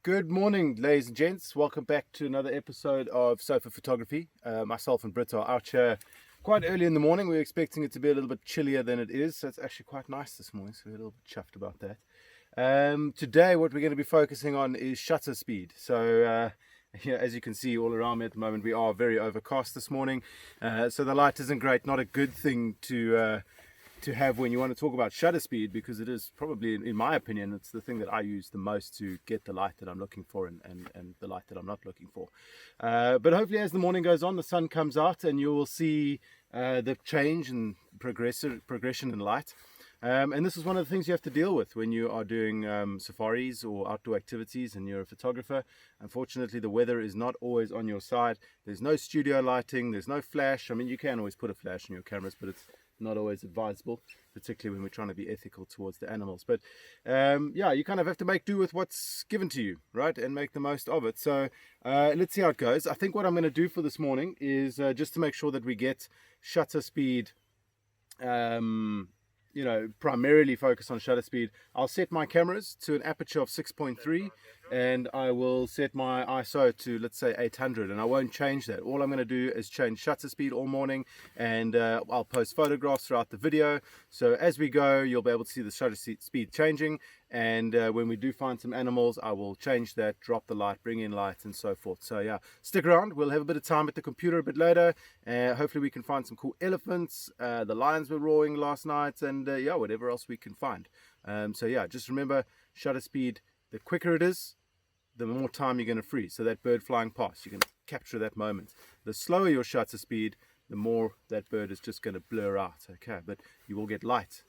Good morning, ladies and gents. Welcome back to another episode of Sofatography. Myself and Britt are out here quite early in the morning. We're expecting it to be a little bit chillier than it is, so it's actually quite nice this morning, so we're a little bit chuffed about that. Today, what we're going to be focusing on is shutter speed. So, as you can see all around me at the moment, we are very overcast this morning, so the light isn't great. Not a good thing to have when you want to talk about shutter speed, because it is probably, in my opinion, it's the thing that I use the most to get the light that I'm looking for and the light that I'm not looking for. But hopefully as the morning goes on, the sun comes out and you will see the change and progression in light. And this is one of the things you have to deal with when you are doing safaris or outdoor activities and you're a photographer. Unfortunately, the weather is not always on your side. There's no studio lighting, there's no flash. I mean, you can always put a flash in your cameras, but it's not always advisable, particularly when we're trying to be ethical towards the animals. But yeah, you kind of have to make do with what's given to you, right, and make the most of it. So let's see how it goes. I think what I'm going to do for this morning is just to make sure that we get shutter speed, primarily focus on shutter speed. I'll set my cameras to an aperture of 6.3 and I will set my ISO to, let's say, 800, and I won't change that. All I'm going to do is change shutter speed all morning, and I'll post photographs throughout the video. So as we go, you'll be able to see the shutter speed changing, and when we do find some animals, I will change that, drop the light, bring in light, and so forth. So yeah, stick around. We'll have a bit of time at the computer a bit later. Hopefully we can find some cool elephants. The lions were roaring last night, and yeah, whatever else we can find. So yeah, just remember, shutter speed, the quicker it is, the more time you're going to freeze. So that bird flying past, you're going to capture that moment. The slower your shutter speed, the more that bird is just going to blur out. Okay, but you will get light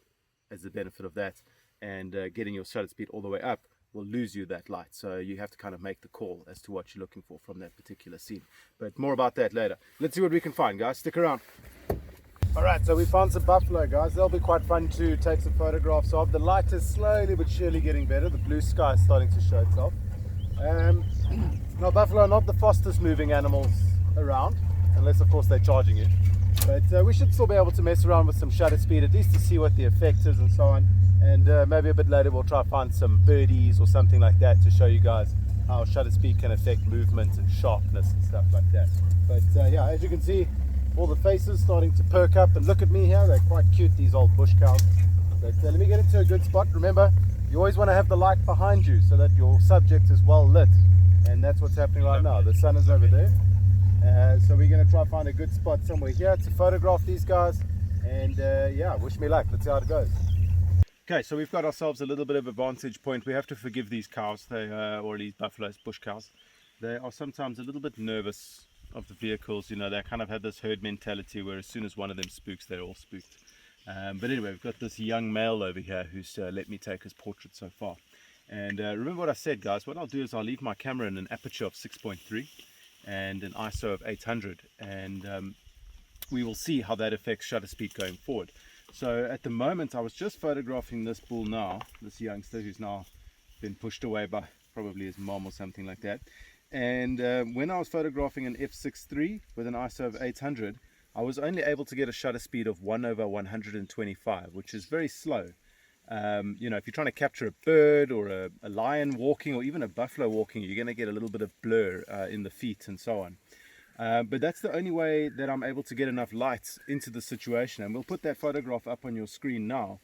as the benefit of that, and getting your shutter speed all the way up will lose you that light. So you have to kind of make the call as to what you're looking for from that particular scene. But more about that later. Let's see what we can find, guys. Stick around. Alright, so we found some buffalo, guys. They'll be quite fun to take some photographs of. The light is slowly but surely getting better. The blue sky is starting to show itself. Now, buffalo are not the fastest moving animals around, unless of course they're charging you. But we should still be able to mess around with some shutter speed, at least to see what the effect is and so on. And maybe a bit later we'll try to find some birdies or something like that to show you guys how shutter speed can affect movement and sharpness and stuff like that. But yeah, as you can see, all the faces starting to perk up and look at me here. They're quite cute, these old bush cows. But let me get into a good spot. Remember, you always want to have the light behind you so that your subject is well lit, and that's what's happening right now. The sun is over there, so we're going to try to find a good spot somewhere here to photograph these guys, and yeah, wish me luck. Let's see how it goes. Okay, so we've got ourselves a little bit of a vantage point. We have to forgive these cows, or these buffaloes, bush cows. They are sometimes a little bit nervous of the vehicles. You know, they kind of have this herd mentality where as soon as one of them spooks, they're all spooked. But anyway, we've got this young male over here who's let me take his portrait so far. And remember what I said, guys. What I'll do is I'll leave my camera in an aperture of 6.3 and an ISO of 800, and we will see how that affects shutter speed going forward. So at the moment, I was just photographing this bull now, this youngster who's now been pushed away by probably his mom or something like that. And when I was photographing an f6.3 with an ISO of 800, I was only able to get a shutter speed of 1/125, which is very slow. You know, if you're trying to capture a bird or a lion walking, or even a buffalo walking, you're going to get a little bit of blur in the feet and so on. But that's the only way that I'm able to get enough light into the situation, and we'll put that photograph up on your screen now.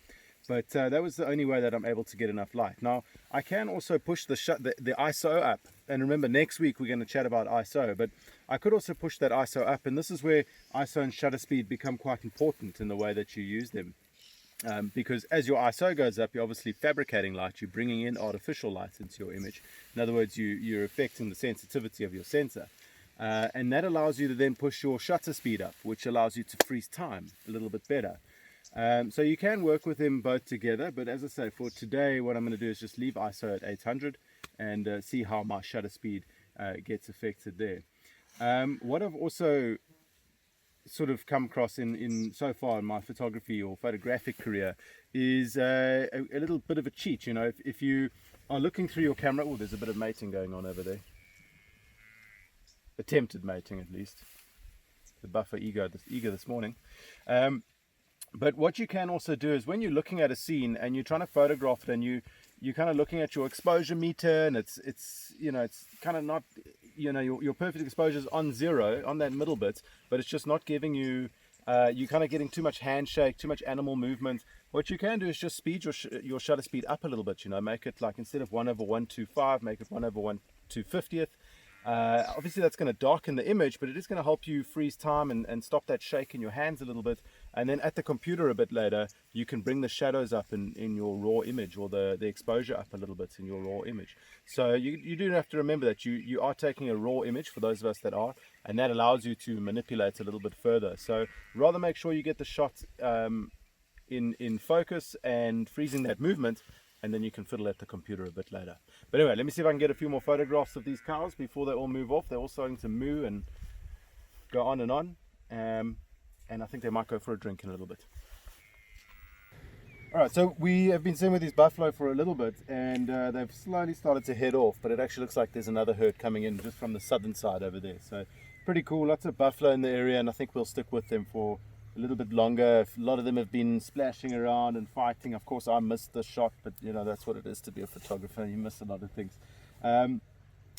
But that was the only way that I'm able to get enough light. Now, I can also push the ISO up. And remember, next week we're going to chat about ISO. But I could also push that ISO up. And this is where ISO and shutter speed become quite important in the way that you use them. Because as your ISO goes up, you're obviously fabricating light. You're bringing in artificial light into your image. In other words, you're affecting the sensitivity of your sensor. And that allows you to then push your shutter speed up, which allows you to freeze time a little bit better. So you can work with them both together, but as I say, for today, what I'm going to do is just leave ISO at 800 and see how my shutter speed gets affected there. What I've also sort of come across in so far in my photography or photographic career is a little bit of a cheat. You know, if you are looking through your camera, oh, there's a bit of mating going on over there. Attempted mating, at least. The buffer eager this morning. But what you can also do is when you're looking at a scene and you're trying to photograph it, and you're kind of looking at your exposure meter, and it's kind of not, your perfect exposure is on 0 on that middle bit, but it's just not giving you, you're kind of getting too much handshake, too much animal movement. What you can do is just speed your shutter speed up a little bit, make it like, instead of 1/125, make it 1/1/250th. Obviously that's going to darken the image, but it is going to help you freeze time and stop that shake in your hands a little bit. And then at the computer a bit later, you can bring the shadows up in your raw image, or the exposure up a little bit in your raw image. So you do have to remember that you are taking a raw image, for those of us that are, and that allows you to manipulate a little bit further. So rather make sure you get the shot in focus and freezing that movement, and then you can fiddle at the computer a bit later. But anyway, let me see if I can get a few more photographs of these cows before they all move off. They're all starting to moo and go on and on. And I think they might go for a drink in a little bit. Alright, so we have been sitting with these buffalo for a little bit, and they've slowly started to head off, but it actually looks like there's another herd coming in just from the southern side over there. So pretty cool, lots of buffalo in the area, and I think we'll stick with them for a little bit longer. A lot of them have been splashing around and fighting. Of course I missed the shot, but that's what it is to be a photographer, you miss a lot of things.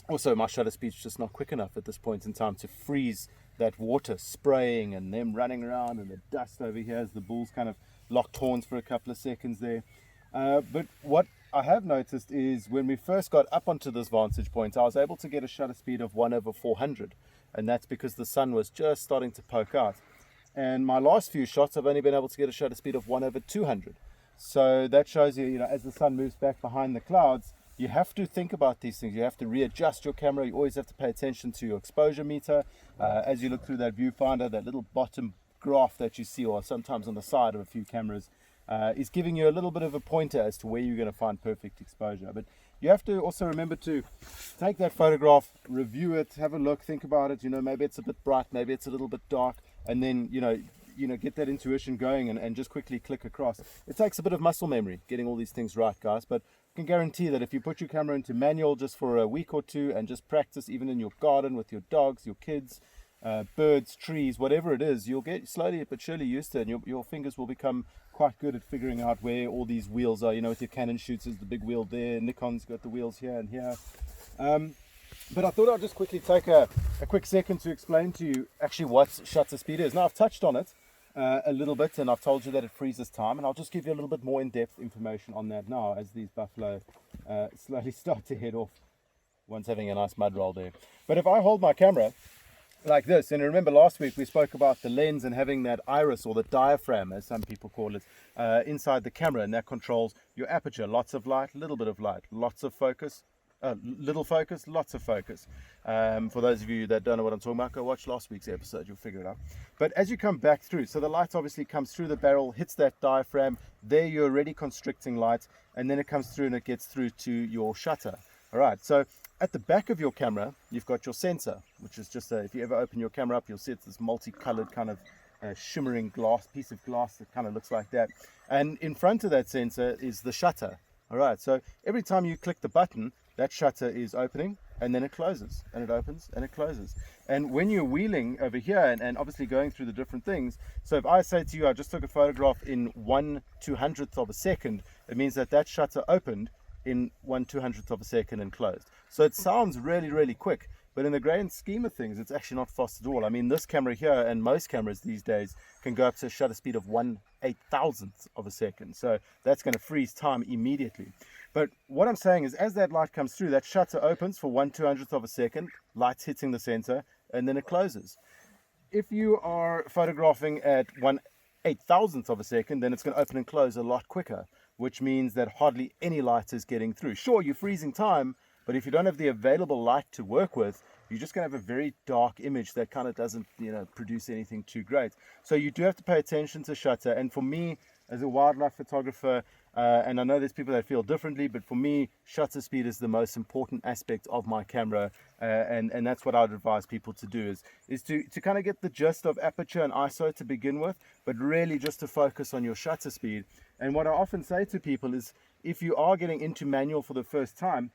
Also my shutter speed's just not quick enough at this point in time to freeze that water spraying and them running around and the dust over here as the bulls kind of locked horns for a couple of seconds there. But what I have noticed is when we first got up onto this vantage point, I was able to get a shutter speed of 1/400, and that's because the sun was just starting to poke out. And my last few shots, I've only been able to get a shutter speed of 1/200. So that shows you, as the sun moves back behind the clouds, you have to think about these things. You have to readjust your camera. You always have to pay attention to your exposure meter. As you look through that viewfinder, that little bottom graph that you see, or sometimes on the side of a few cameras, is giving you a little bit of a pointer as to where you're going to find perfect exposure. But you have to also remember to take that photograph, review it, have a look, think about it. Maybe it's a bit bright, maybe it's a little bit dark, and then get that intuition going and just quickly click across. It takes a bit of muscle memory getting all these things right, guys, but I can guarantee that if you put your camera into manual just for a week or two and just practice, even in your garden with your dogs, your kids, birds, trees, whatever it is, you'll get slowly but surely used to it, and your fingers will become quite good at figuring out where all these wheels are. With your Canon shoots, there's the big wheel there, Nikon's got the wheels here and here. But I thought I'd just quickly take a quick second to explain to you actually what shutter speed is. Now I've touched on it a little bit, and I've told you that it freezes time, and I'll just give you a little bit more in-depth information on that now as these buffalo slowly start to head off. One's having a nice mud roll there. But if I hold my camera like this, and remember last week we spoke about the lens and having that iris, or the diaphragm as some people call it, inside the camera, and that controls your aperture. Lots of light, little bit of light, lots of focus, little focus, lots of focus. For those of you that don't know what I'm talking about, go watch last week's episode, you'll figure it out. But as you come back through, so the light obviously comes through the barrel, hits that diaphragm, there you're already constricting light, and then it comes through and it gets through to your shutter. Alright, so at the back of your camera, you've got your sensor, which is just if you ever open your camera up, you'll see it's this multicolored kind of shimmering piece of glass that kind of looks like that. And in front of that sensor is the shutter. Alright, so every time you click the button, that shutter is opening, and then it closes, and it opens, and it closes. And when you're wheeling over here and obviously going through the different things, so if I say to you, I just took a photograph in 1/200th of a second, it means that shutter opened in 1/200th of a second and closed. So it sounds really, really quick, but in the grand scheme of things, it's actually not fast at all. I mean, this camera here and most cameras these days can go up to a shutter speed of 1/8000th of a second. So that's going to freeze time immediately. But what I'm saying is, as that light comes through, that shutter opens for 1/200th of a second, light's hitting the center, and then it closes. If you are photographing at 1/8000th of a second, then it's going to open and close a lot quicker, which means that hardly any light is getting through. Sure, you're freezing time, but if you don't have the available light to work with, you're just going to have a very dark image that kind of doesn't, produce anything too great. So you do have to pay attention to shutter. And for me, as a wildlife photographer, and I know there's people that feel differently, but for me, shutter speed is the most important aspect of my camera, and that's what I would advise people to do, is to kind of get the gist of aperture and ISO to begin with, but really just to focus on your shutter speed. And what I often say to people is, if you are getting into manual for the first time,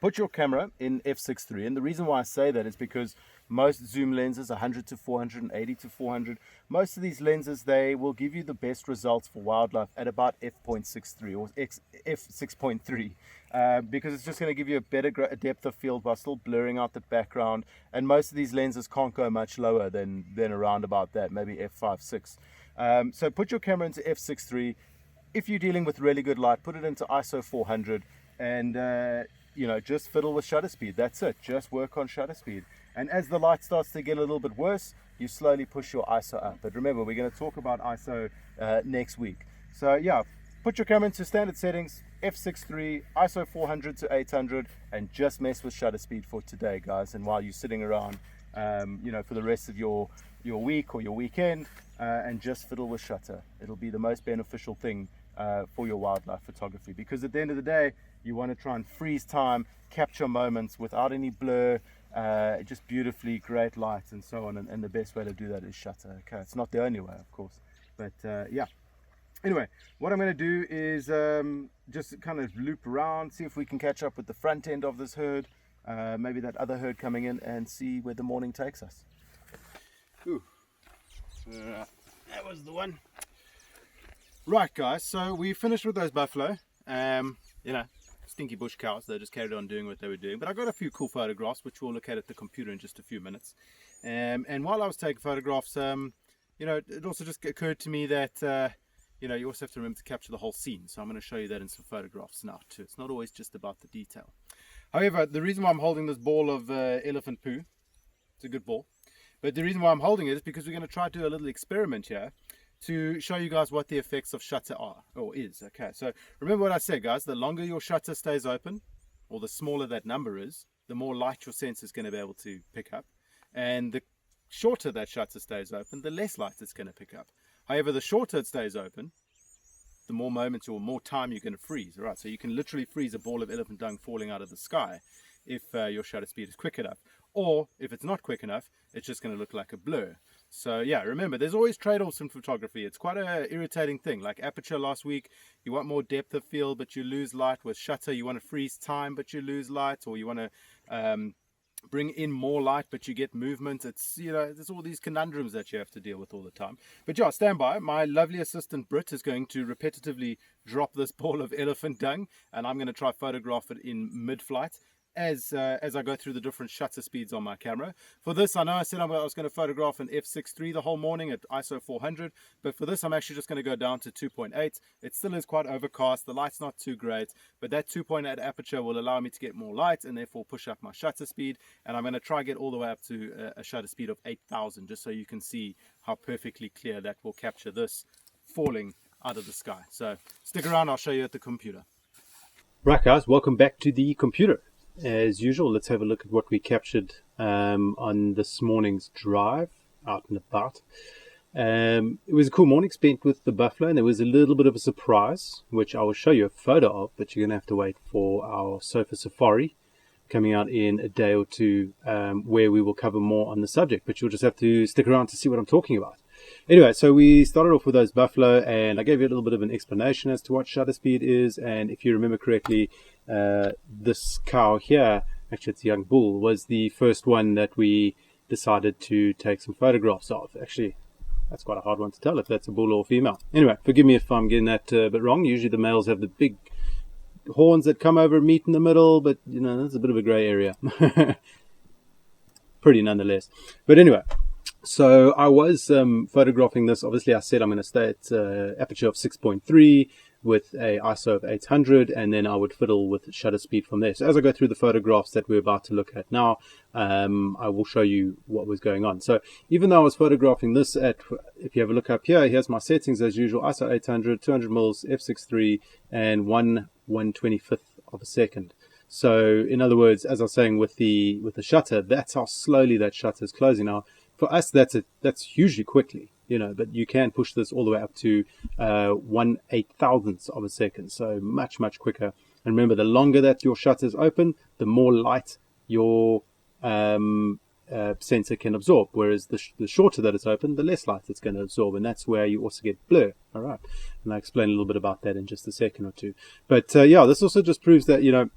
put your camera in f6.3, and the reason why I say that is because most zoom lenses, 100 to 400, 80 to 400, most of these lenses, they will give you the best results for wildlife at about f.63 or f6.3, because it's just going to give you a better depth of field while still blurring out the background, and most of these lenses can't go much lower than around about that, maybe f5.6. So put your camera into f6.3. If you're dealing with really good light, put it into ISO 400, and you know, just fiddle with shutter speed. That's it. Just work on shutter speed. And as the light starts to get a little bit worse, you slowly push your ISO up. But remember, we're going to talk about ISO next week. So yeah, put your camera into standard settings, f6.3, ISO 400 to 800, and just mess with shutter speed for today, guys. And while you're sitting around, you know, for the rest of your week or your weekend, and just fiddle with shutter. It'll be the most beneficial thing for your wildlife photography, because at the end of the day, you want to try and freeze time, capture moments without any blur, just beautifully, great light and so on, and the best way to do that is shutter. Okay, it's not the only way, of course, but yeah. Anyway, what I'm going to do is just kind of loop around, see if we can catch up with the front end of this herd, maybe that other herd coming in, and see where the morning takes us. Ooh. That was the one. Right, guys, so we finished with those buffalo. You know, stinky bush cows. They just carried on doing what they were doing, but I got a few cool photographs which we'll look at the computer in just a few minutes. And while I was taking photographs, you know, it also just occurred to me that you know, you also have to remember to capture the whole scene. So I'm going to show you that in some photographs now too. It's not always just about the detail. However, the reason why I'm holding this ball of elephant poo, it's a good ball, but the reason why I'm holding it is because we're going to try to do a little experiment here to show you guys what the effects of shutter are, or is. Okay, so remember what I said, guys. The longer your shutter stays open, or the smaller that number is, the more light your sensor is going to be able to pick up, and the shorter that shutter stays open, the less light it's going to pick up. However, the shorter it stays open, the more moments or more time you're going to freeze. All right, so you can literally freeze a ball of elephant dung falling out of the sky if your shutter speed is quick enough, or if it's not quick enough, it's just going to look like a blur. So yeah, remember, there's always trade-offs in photography. It's quite an irritating thing. Like aperture last week, you want more depth of field, but you lose light. With shutter, you want to freeze time, but you lose light, or you want to bring in more light, but you get movement. It's, you know, there's all these conundrums that you have to deal with all the time. But yeah, stand by. My lovely assistant Britt is going to repetitively drop this ball of elephant dung, and I'm going to try photograph it in mid-flight as I go through the different shutter speeds on my camera. For this, I know I said I was going to photograph in f6.3 the whole morning at ISO 400, but for this I'm actually just going to go down to 2.8. It still is quite overcast, the light's not too great, but that 2.8 aperture will allow me to get more light and therefore push up my shutter speed, and I'm going to try get all the way up to a shutter speed of 8,000, just so you can see how perfectly clear that will capture this falling out of the sky. So stick around, I'll show you at the computer. Right guys, welcome back to the computer. As usual, let's have a look at what we captured on this morning's drive out and about. It was a cool morning spent with the buffalo, and there was a little bit of a surprise, which I will show you a photo of, but you're going to have to wait for our Sofa Safari coming out in a day or two, where we will cover more on the subject, but you'll just have to stick around to see what I'm talking about. Anyway, so we started off with those buffalo, and I gave you a little bit of an explanation as to what shutter speed is, and if you remember correctly, this cow here, actually it's a young bull, was the first one that we decided to take some photographs of. Actually, that's quite a hard one to tell if that's a bull or female. Anyway, forgive me if I'm getting that a bit wrong. Usually the males have the big horns that come over and meet in the middle, but you know, there's a bit of a grey area. Pretty nonetheless. But anyway, so I was photographing this. Obviously I said I'm going to stay at aperture of 6.3 with a ISO of 800, and then I would fiddle with shutter speed from there. So as I go through the photographs that we're about to look at now, I will show you what was going on. So even though I was photographing this at, if you have a look up here, here's my settings as usual: ISO 800, 200 mils, f6.3, and 1/125th of a second. So in other words, as I was saying with the shutter, that's how slowly that shutter is closing. Now for us, that's hugely quickly, you know, but you can push this all the way up to 1/8,000th of a second, so much quicker. And remember, the longer that your shutter is open, the more light your sensor can absorb, whereas the shorter that it's open, the less light it's going to absorb, and that's where you also get blur. All right, and I'll explain a little bit about that in just a second or two. But yeah, this also just proves that, you know,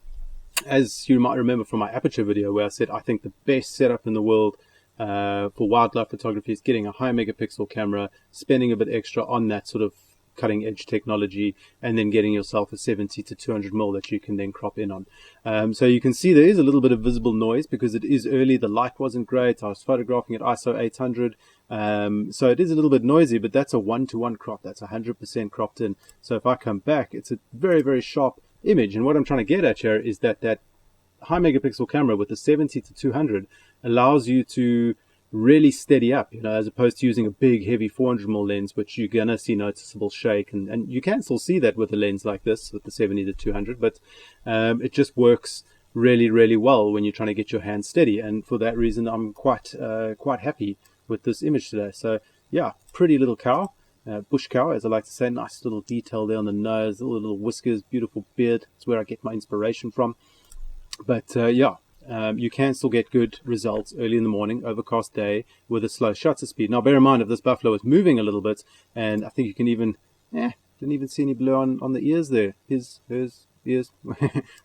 as you might remember from my aperture video where I said I think the best setup in the world for wildlife photography is getting a high megapixel camera, spending a bit extra on that sort of cutting edge technology, and then getting yourself a 70 to 200 mil that you can then crop in on. So you can see there is a little bit of visible noise because it is early, the light wasn't great, I was photographing at ISO 800, so it is a little bit noisy, but that's a 1-to-1 crop, that's 100% cropped in. So if I come back, it's a very, very sharp image, and what I'm trying to get at here is that that high megapixel camera with the 70 to 200 allows you to really steady up, you know, as opposed to using a big heavy 400mm lens, which you're gonna see noticeable shake, and you can still see that with a lens like this with the 70 to 200, but it just works really, really well when you're trying to get your hand steady, and for that reason I'm quite happy with this image today. So yeah, pretty little cow, bush cow as I like to say, nice little detail there on the nose, little whiskers, beautiful beard. It's where I get my inspiration from. But yeah, you can still get good results early in the morning, overcast day, with a slow shutter speed. Now, bear in mind, if this buffalo is moving a little bit, and I think you can even, didn't even see any blue on the ears there. Hers, ears,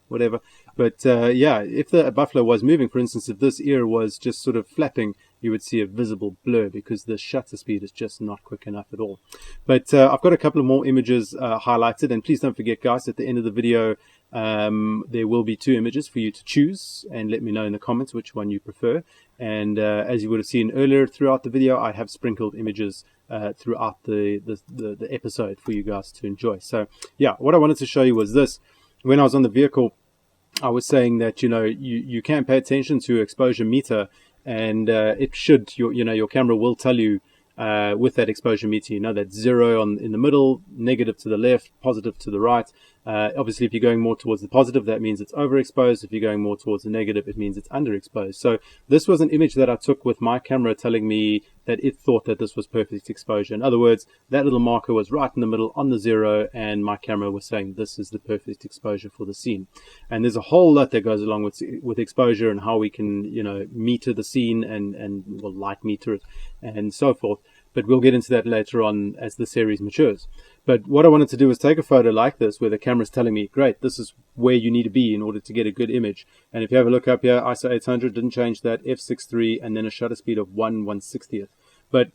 whatever. But yeah, if the buffalo was moving, for instance, if this ear was just sort of flapping, you would see a visible blur because the shutter speed is just not quick enough at all. But I've got a couple of more images highlighted, and please don't forget, guys, at the end of the video, there will be 2 images for you to choose, and let me know in the comments which one you prefer. And as you would have seen earlier throughout the video, I have sprinkled images throughout the episode for you guys to enjoy. So yeah, what I wanted to show you was this. When I was on the vehicle, I was saying that, you know, you can pay attention to exposure meter, and it should, your camera will tell you with that exposure meter, you know, that 0 in the middle, negative to the left, positive to the right. Obviously, if you're going more towards the positive, that means it's overexposed. If you're going more towards the negative, it means it's underexposed. So this was an image that I took with my camera telling me that it thought that this was perfect exposure. In other words, that little marker was right in the middle on the 0, and my camera was saying this is the perfect exposure for the scene. And there's a whole lot that goes along with exposure and how we can, you know, meter the scene and well, light meter it and so forth. But we'll get into that later on as the series matures. But what I wanted to do was take a photo like this where the camera's telling me, great, this is where you need to be in order to get a good image. And if you have a look up here, ISO 800, didn't change that, f6.3, and then a shutter speed of 1/160th. But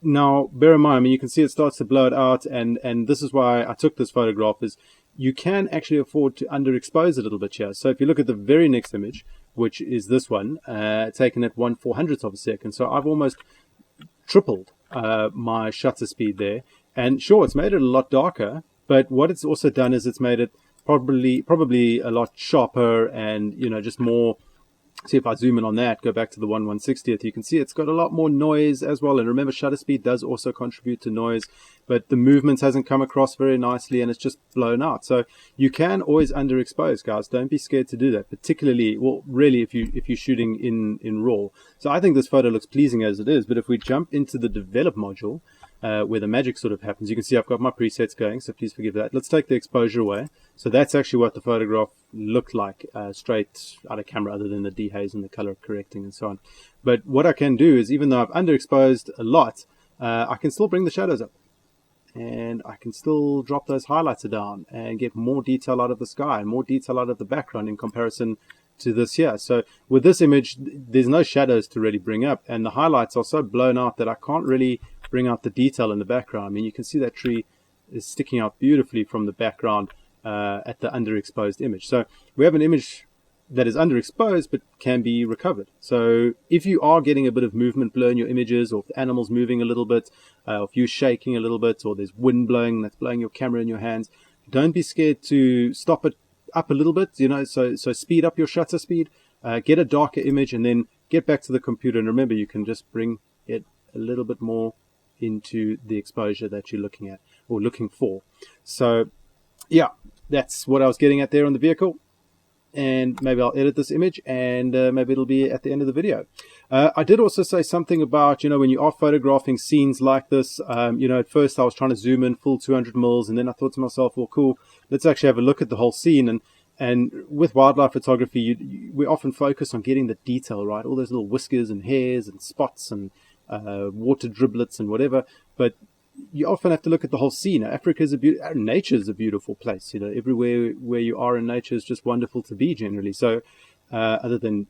now, bear in mind, I mean, you can see it starts to blow it out, and this is why I took this photograph, is you can actually afford to underexpose a little bit here. So if you look at the very next image, which is this one, taken at 1/400th of a second. So I've almost tripled my shutter speed there. And sure, it's made it a lot darker, but what it's also done is it's made it probably a lot sharper and, you know, just more. See, if I zoom in on that, go back to the 1/160th, you can see it's got a lot more noise as well. And remember, shutter speed does also contribute to noise, but the movement hasn't come across very nicely and it's just blown out. So you can always underexpose, guys. Don't be scared to do that, particularly, well, really, if you're shooting in RAW. So I think this photo looks pleasing as it is, but if we jump into the develop module, where the magic sort of happens, you can see I've got my presets going, so please forgive that. Let's take the exposure away. So that's actually what the photograph looked like straight out of camera, other than the dehaze and the color correcting and so on. But what I can do is, even though I've underexposed a lot, I can still bring the shadows up, and I can still drop those highlights down and get more detail out of the sky and more detail out of the background in comparison to this here. So with this image, there's no shadows to really bring up, and the highlights are so blown out that I can't really bring out the detail in the background. I mean, you can see that tree is sticking out beautifully from the background at the underexposed image. So we have an image that is underexposed but can be recovered. So if you are getting a bit of movement blur in your images, or if the animal's moving a little bit, or if you're shaking a little bit, or there's wind blowing that's blowing your camera in your hands, don't be scared to stop it up a little bit, you know, so speed up your shutter speed, get a darker image, and then get back to the computer. And remember, you can just bring it a little bit more into the exposure that you're looking at or looking for. So yeah, that's what I was getting at there on the vehicle. And maybe I'll edit this image, and maybe it'll be at the end of the video. I did also say something about, you know, when you are photographing scenes like this, you know, at first I was trying to zoom in full 200 mils, and then I thought to myself, well, cool, let's actually have a look at the whole scene. And with wildlife photography, we often focus on getting the detail, right? All those little whiskers and hairs and spots and water driblets and whatever. But you often have to look at the whole scene. Africa is nature is a beautiful place. You know, everywhere where you are in nature is just wonderful to be generally. So, other than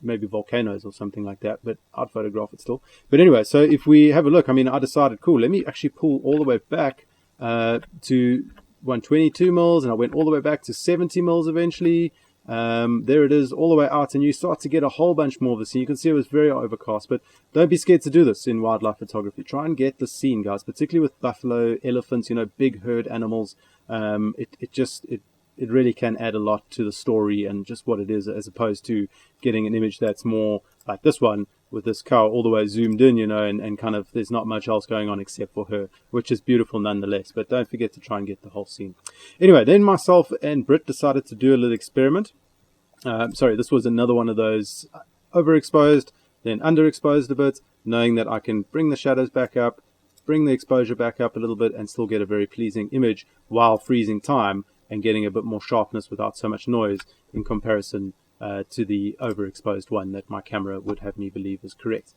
maybe volcanoes or something like that, but I'd photograph it still. But anyway, so if we have a look, I mean, I decided, cool, let me actually pull all the way back to 122 mils, and I went all the way back to 70 mils eventually. There it is, all the way out, and you start to get a whole bunch more of the scene. You can see it was very overcast, but don't be scared to do this in wildlife photography. Try and get the scene, guys, particularly with buffalo, elephants, you know, big herd animals. It really can add a lot to the story and just what it is, as opposed to getting an image that's more like this one with this cow all the way zoomed in, you know, and kind of there's not much else going on except for her, which is beautiful nonetheless. But don't forget to try and get the whole scene. Anyway, then myself and Britt decided to do a little experiment. Sorry, this was another one of those overexposed, then underexposed a bit, knowing that I can bring the shadows back up, bring the exposure back up a little bit, and still get a very pleasing image while freezing time and getting a bit more sharpness without so much noise in comparison to the overexposed one that my camera would have me believe is correct.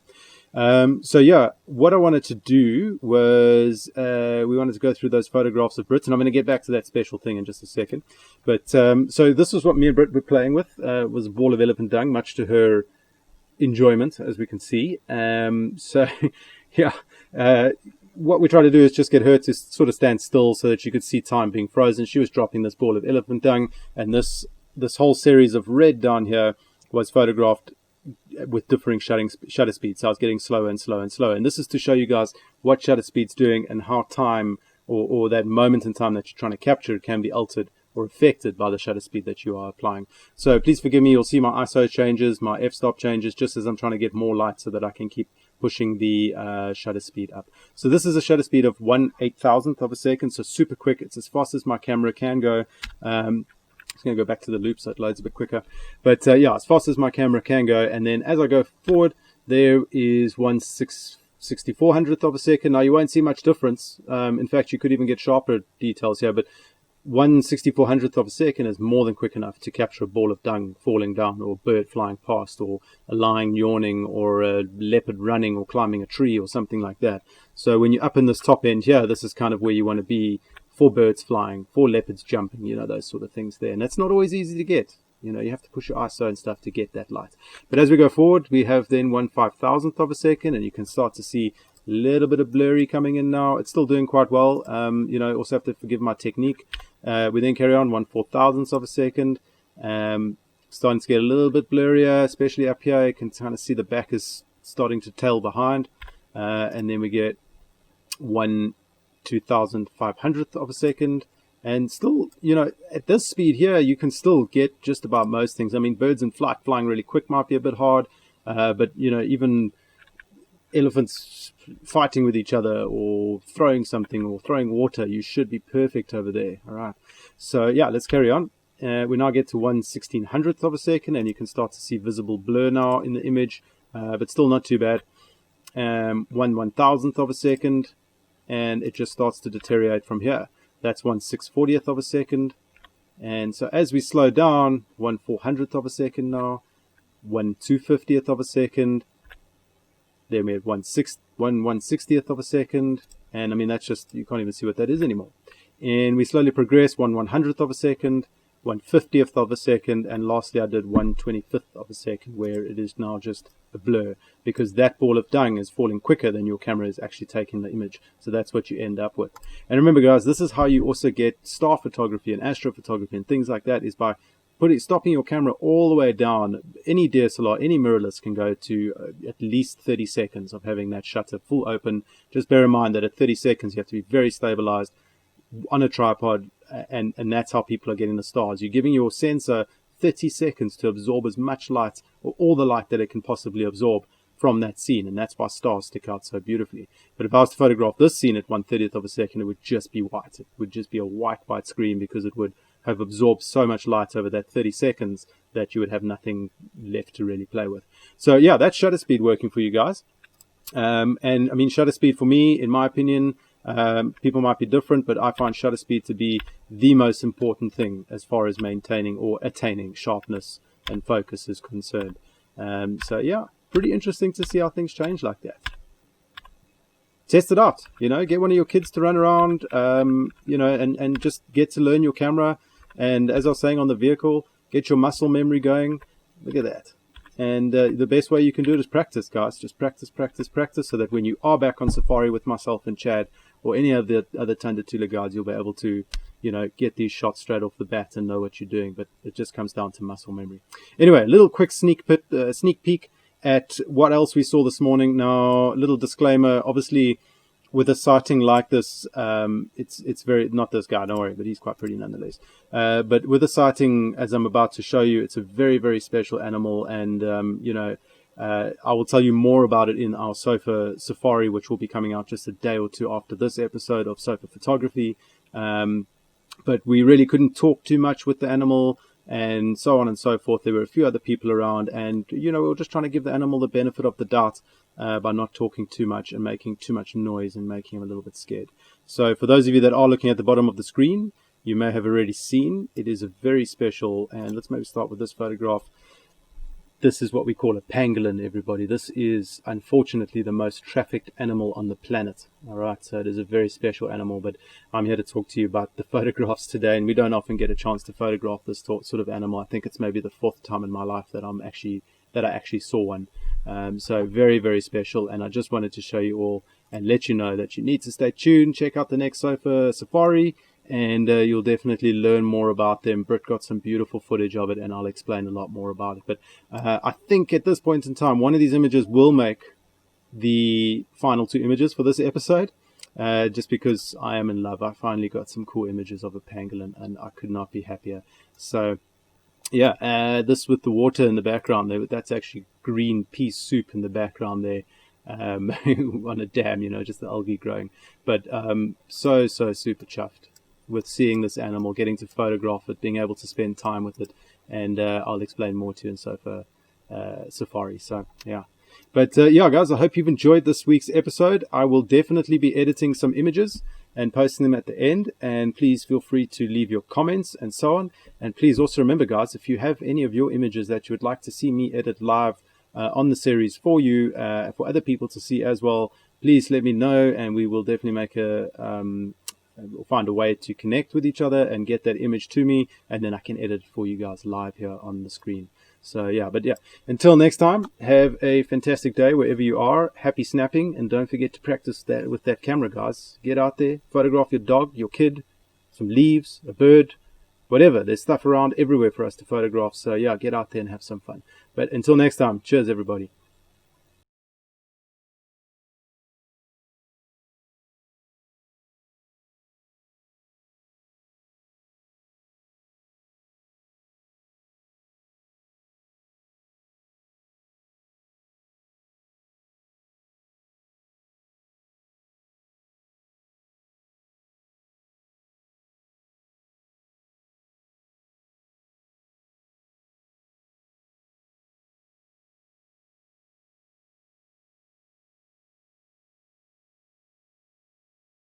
So yeah, what I wanted to do was we wanted to go through those photographs of Brit, and I'm going to get back to that special thing in just a second. But so this is what me and Brit were playing with. Was a ball of elephant dung, much to her enjoyment, as we can see. So yeah, what we try to do is just get her to sort of stand still so that she could see time being frozen. She was dropping this ball of elephant dung, and this whole series of red down here was photographed with differing shutter speeds. So I was getting slower and slower and slower. And this is to show you guys what shutter speed's doing and how time or that moment in time that you're trying to capture can be altered or affected by the shutter speed that you are applying. So please forgive me, you'll see my ISO changes, my f-stop changes, just as I'm trying to get more light so that I can keep pushing the shutter speed up. So this is a shutter speed of 1/8000th of a second, so super quick. It's as fast as my camera can go. It's going to go back to the loop so it loads a bit quicker. But yeah, as fast as my camera can go. And then as I go forward, there is 1/6400th of a second. Now you won't see much difference. In fact, you could even get sharper details here, but 1/6400th of a second is more than quick enough to capture a ball of dung falling down, or a bird flying past, or a lion yawning, or a leopard running or climbing a tree or something like that. So when you're up in this top end here, this is kind of where you want to be for birds flying, for leopards jumping, you know, those sort of things there. And that's not always easy to get. You know, you have to push your ISO and stuff to get that light. But as we go forward, we have then 1/5000th of a second, and you can start to see a little bit of blurry coming in now. It's still doing quite well. You know, also have to forgive my technique. We then carry on 1/4000th of a second. Starting to get a little bit blurrier, especially up here. You can kind of see the back is starting to tail behind. And then we get 1/2500th of a second. And still, you know, at this speed here, you can still get just about most things. I mean, birds in flight flying really quick might be a bit hard. But, you know, even elephants fighting with each other or throwing something or throwing water, you should be perfect over there. All right. So, yeah, let's carry on. We now get to 1/1600th of a second, and you can start to see visible blur now in the image, but still not too bad. 1/1000th of a second, and it just starts to deteriorate from here. That's 1/640th of a second. And so as we slow down, 1/400th of a second now, 1/250th of a second. Then we have 1/160th of a second. And I mean, that's just, you can't even see what that is anymore. And we slowly progress, 1/100th of a second, 1/50th of a second, and lastly I did 1/25th of a second, where it is now just a blur, because that ball of dung is falling quicker than your camera is actually taking the image. So that's what you end up with. And remember, guys, this is how you also get star photography and astrophotography and things like that, is by stopping your camera all the way down. Any DSLR, any mirrorless can go to at least 30 seconds of having that shutter full open. Just bear in mind that at 30 seconds you have to be very stabilized on a tripod, and that's how people are getting the stars. You're giving your sensor 30 seconds to absorb as much light, or all the light that it can possibly absorb from that scene, and that's why stars stick out so beautifully. But if I was to photograph this scene at 1/30th of a second, it would just be white. It would just be a white screen, because it would have absorbed so much light over that 30 seconds that you would have nothing left to really play with. So yeah, that's shutter speed working for you guys. And I mean, shutter speed for me, in my opinion, people might be different, but I find shutter speed to be the most important thing as far as maintaining or attaining sharpness and focus is concerned. So yeah, pretty interesting to see how things change like that. test it out. Get one of your kids to run around, and just get to learn your camera. And as I was saying on the vehicle, get your muscle memory going. Look at that. And the best way you can do it is practice, guys. Just practice, so that when you are back on safari with myself and Chad or any of the other Tanda Tula guys, you'll be able to, get these shots straight off the bat and know what you're doing. But it just comes down to muscle memory. Anyway, a little quick sneak peek at what else we saw this morning. Now, little disclaimer, obviously, with a sighting like this, it's very, not this guy, don't worry, but he's quite pretty nonetheless. But with a sighting, as I'm about to show you, it's a very, very special animal. And, I will tell you more about it in our Sofa Safari, which will be coming out just a day or two after this episode of Sofatography. But we really couldn't talk too much with the animal and so on and so forth. There were a few other people around, and, we were just trying to give the animal the benefit of the doubt by not talking too much and making too much noise and making him a little bit scared. So for those of you that are looking at the bottom of the screen, you may have already seen, it is a very special, and let's maybe start with this photograph. This is what we call a pangolin, everybody. This is, unfortunately, the most trafficked animal on the planet. All right, so it is a very special animal, but I'm here to talk to you about the photographs today, and we don't often get a chance to photograph this sort of animal. I think it's maybe the 4th time in my life that I actually saw one. So very, very special, and I just wanted to show you all and let you know that you need to stay tuned, check out the next Sofa Safari, and you'll definitely learn more about them. Britt got some beautiful footage of it, and I'll explain a lot more about it. But I think at this point in time, one of these images will make the final 2 images for this episode, just because I am in love. I finally got some cool images of a pangolin, and I could not be happier. So yeah, this with the water in the background there, that's actually green pea soup in the background there, on a dam, just the algae growing. But so super chuffed with seeing this animal, getting to photograph it, being able to spend time with it, and I'll explain more to you in Sofa Safari. So yeah. But yeah, guys, I hope you've enjoyed this week's episode. I will definitely be editing some images and posting them at the end. And please feel free to leave your comments and so on. And please also remember, guys, if you have any of your images that you would like to see me edit live on the series for you, for other people to see as well, please let me know, and we will definitely make we'll find a way to connect with each other and get that image to me, and then I can edit it for you guys live here on the screen. So yeah, but yeah, until next time, have a fantastic day wherever you are. Happy snapping, and don't forget to practice that with that camera, guys. Get out there, photograph your dog, your kid, some leaves, a bird, whatever. There's stuff around everywhere for us to photograph. So yeah, get out there and have some fun. But until next time, cheers everybody.